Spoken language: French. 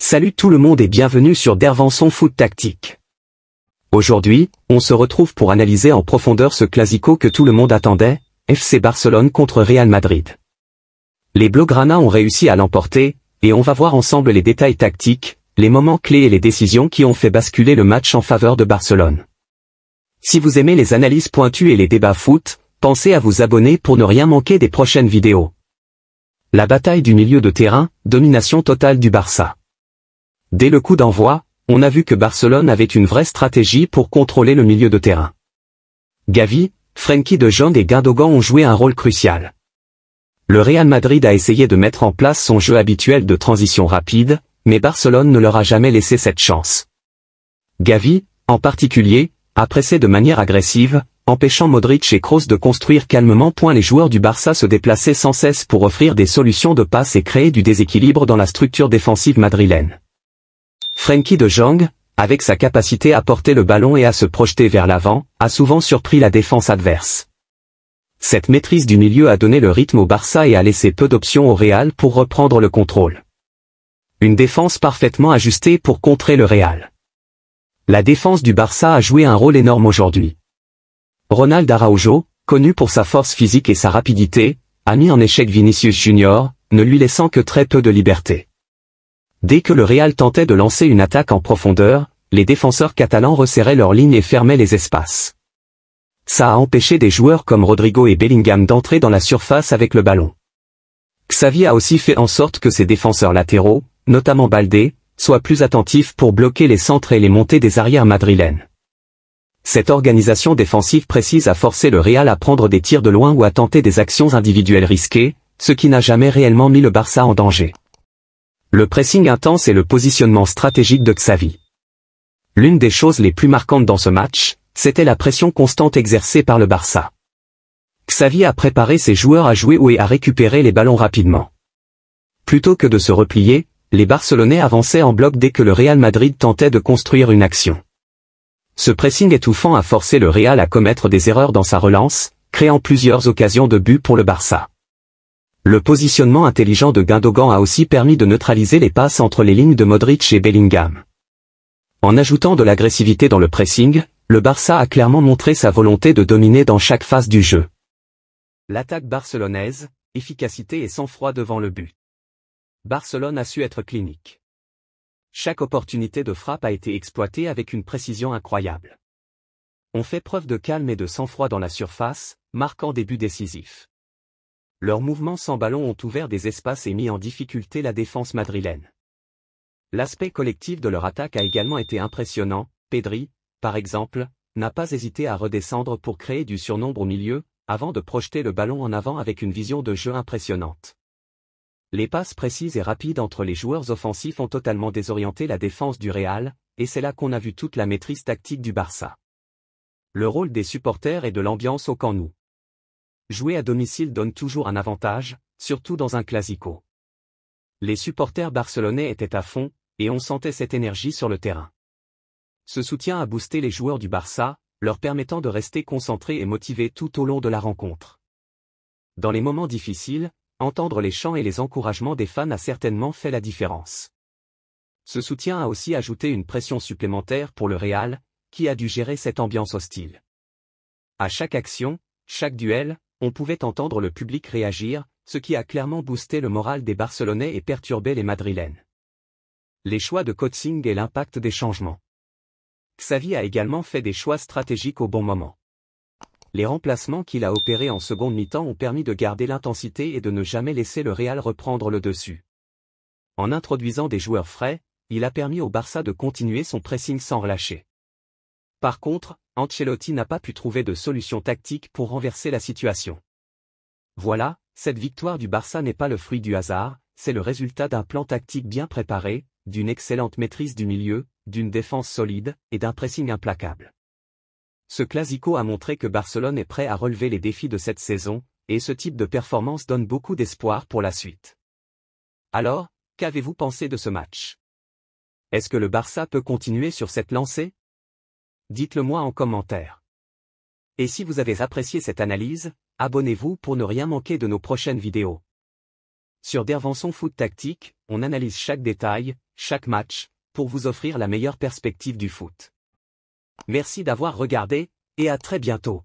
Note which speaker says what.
Speaker 1: Salut tout le monde et bienvenue sur Dervenson Foot Tactique. Aujourd'hui, on se retrouve pour analyser en profondeur ce classico que tout le monde attendait, FC Barcelone contre Real Madrid. Les Blaugrana ont réussi à l'emporter, et on va voir ensemble les détails tactiques, les moments clés et les décisions qui ont fait basculer le match en faveur de Barcelone. Si vous aimez les analyses pointues et les débats foot, pensez à vous abonner pour ne rien manquer des prochaines vidéos. La bataille du milieu de terrain, domination totale du Barça. Dès le coup d'envoi, on a vu que Barcelone avait une vraie stratégie pour contrôler le milieu de terrain. Gavi, Frenkie de Jong et Gundogan ont joué un rôle crucial. Le Real Madrid a essayé de mettre en place son jeu habituel de transition rapide, mais Barcelone ne leur a jamais laissé cette chance. Gavi, en particulier, a pressé de manière agressive, empêchant Modric et Kroos de construire calmement. Les joueurs du Barça se déplaçaient sans cesse pour offrir des solutions de passe et créer du déséquilibre dans la structure défensive madrilène. Frenkie de Jong, avec sa capacité à porter le ballon et à se projeter vers l'avant, a souvent surpris la défense adverse. Cette maîtrise du milieu a donné le rythme au Barça et a laissé peu d'options au Real pour reprendre le contrôle. Une défense parfaitement ajustée pour contrer le Real. La défense du Barça a joué un rôle énorme aujourd'hui. Ronald Araujo, connu pour sa force physique et sa rapidité, a mis en échec Vinicius Junior, ne lui laissant que très peu de liberté. Dès que le Real tentait de lancer une attaque en profondeur, les défenseurs catalans resserraient leurs lignes et fermaient les espaces. Ça a empêché des joueurs comme Rodrigo et Bellingham d'entrer dans la surface avec le ballon. Xavi a aussi fait en sorte que ses défenseurs latéraux, notamment Baldé, soient plus attentifs pour bloquer les centres et les montées des arrières madrilènes. Cette organisation défensive précise a forcé le Real à prendre des tirs de loin ou à tenter des actions individuelles risquées, ce qui n'a jamais réellement mis le Barça en danger. Le pressing intense et le positionnement stratégique de Xavi. L'une des choses les plus marquantes dans ce match, c'était la pression constante exercée par le Barça. Xavi a préparé ses joueurs à jouer haut et à récupérer les ballons rapidement. Plutôt que de se replier, les Barcelonais avançaient en bloc dès que le Real Madrid tentait de construire une action. Ce pressing étouffant a forcé le Real à commettre des erreurs dans sa relance, créant plusieurs occasions de but pour le Barça. Le positionnement intelligent de Gundogan a aussi permis de neutraliser les passes entre les lignes de Modric et Bellingham. En ajoutant de l'agressivité dans le pressing, le Barça a clairement montré sa volonté de dominer dans chaque phase du jeu. L'attaque barcelonaise, efficacité et sang-froid devant le but. Barcelone a su être clinique. Chaque opportunité de frappe a été exploitée avec une précision incroyable. On fait preuve de calme et de sang-froid dans la surface, marquant des buts décisifs. Leurs mouvements sans ballon ont ouvert des espaces et mis en difficulté la défense madrilène. L'aspect collectif de leur attaque a également été impressionnant. Pedri, par exemple, n'a pas hésité à redescendre pour créer du surnombre au milieu, avant de projeter le ballon en avant avec une vision de jeu impressionnante. Les passes précises et rapides entre les joueurs offensifs ont totalement désorienté la défense du Real, et c'est là qu'on a vu toute la maîtrise tactique du Barça. Le rôle des supporters et de l'ambiance au Camp Nou. Jouer à domicile donne toujours un avantage, surtout dans un classico. Les supporters barcelonais étaient à fond, et on sentait cette énergie sur le terrain. Ce soutien a boosté les joueurs du Barça, leur permettant de rester concentrés et motivés tout au long de la rencontre. Dans les moments difficiles, entendre les chants et les encouragements des fans a certainement fait la différence. Ce soutien a aussi ajouté une pression supplémentaire pour le Real, qui a dû gérer cette ambiance hostile. À chaque action, chaque duel, on pouvait entendre le public réagir, ce qui a clairement boosté le moral des Barcelonais et perturbé les Madrilènes. Les choix de coaching et l'impact des changements. Xavi a également fait des choix stratégiques au bon moment. Les remplacements qu'il a opérés en seconde mi-temps ont permis de garder l'intensité et de ne jamais laisser le Real reprendre le dessus. En introduisant des joueurs frais, il a permis au Barça de continuer son pressing sans relâcher. Par contre, Ancelotti n'a pas pu trouver de solution tactique pour renverser la situation. Voilà, cette victoire du Barça n'est pas le fruit du hasard, c'est le résultat d'un plan tactique bien préparé, d'une excellente maîtrise du milieu, d'une défense solide, et d'un pressing implacable. Ce classico a montré que Barcelone est prêt à relever les défis de cette saison, et ce type de performance donne beaucoup d'espoir pour la suite. Alors, qu'avez-vous pensé de ce match? Est-ce que le Barça peut continuer sur cette lancée? Dites-le moi en commentaire. Et si vous avez apprécié cette analyse, abonnez-vous pour ne rien manquer de nos prochaines vidéos. Sur Dervanson Foot Tactique, on analyse chaque détail, chaque match, pour vous offrir la meilleure perspective du foot. Merci d'avoir regardé, et à très bientôt.